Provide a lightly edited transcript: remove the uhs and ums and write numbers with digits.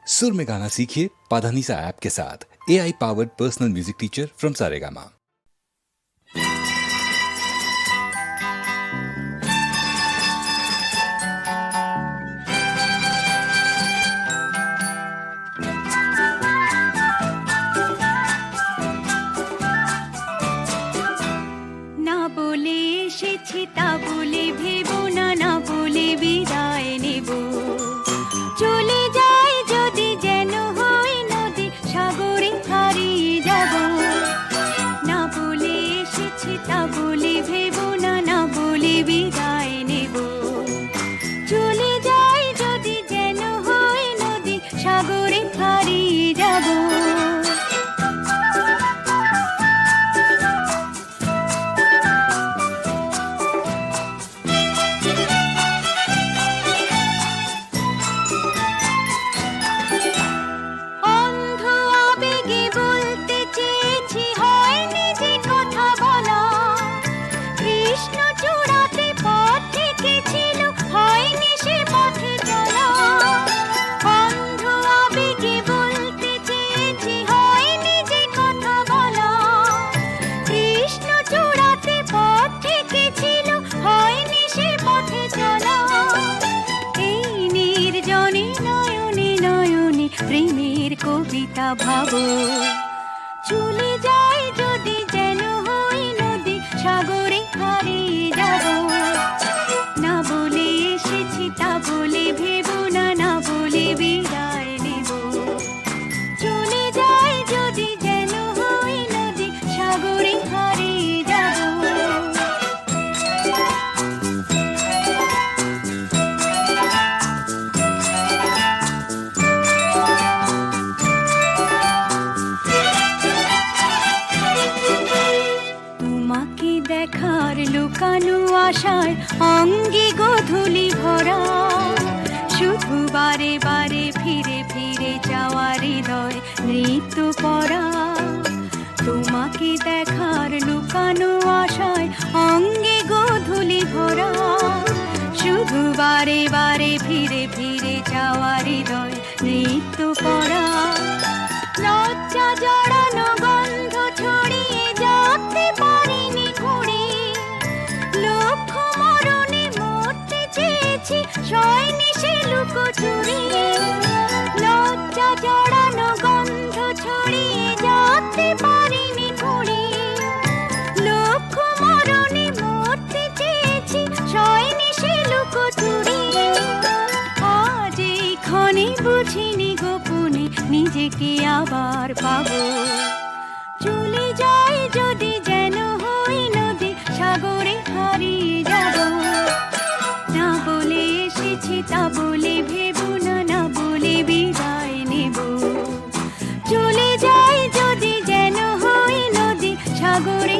सुर में गाना सीखिए पाधानीसा ऐप के साथ। AI powered personal music teacher from Saregama. না বলে এসেছি তা বলে ভেবো না, না বলে বিদায় নেব। চলে যাই যদি যেন হয় নদী, সাগরে হারিয়ে যাব। না বলে এসেছি তা বলে ভেবো না, না বলে বিদায় নেব। চলে যাই যদি যেন হয় নদী, সাগরে হারিয়ে যাব। প্রেমের কবিতা ভাবো, চলে যাই যদি যেন হই নদী, সাগরে হারিয়ে যাব। না বলে এসেছি তা বলে ভেবো না, না বলে বিদায় নেব। চলে যাই যদি যেন হই নদী, সাগরে হারিয়ে যাব। দেখার লুকানো আশার অঙ্গে গোধূলি ভরা, শুধু বারে বারে ফিরে ফিরে যাওয়ার হৃদয় নৃত্য পরা। তোমাকে দেখার লুকানো আশায় অঙ্গে গোধূলি ভরা, শুধু বারে বারে ফিরে ফিরে যাওয়ার হৃদয় নৃত্য পরা। লজ্জা জড়ানো গন্ধ ছড়িয়ে যাতে পারিনি ঘুরে, লক্ষ্য মরণে মরতে চেয়েছি সয়নি সে লুকোচুরি। লজ্জা জড়ানো গন্ধ ছড়িয়ে যাতে পারিনি ঘুরে, লক্ষ্য মরণে মরতে চেয়েছি সয়নি সে লুকোচুরি। আজ এই ক্ষণে বুঝিনি গোপনে নিজেকে আবার পাবো। চলে যাই যদি যেন হই নদী, সাগরে হারিয়ে যাব। না বলে এসেছি তা বলে ভেবো না, না বলে বিদায় নেব। চলে যাই যদি যেন হই নদী, সাগরে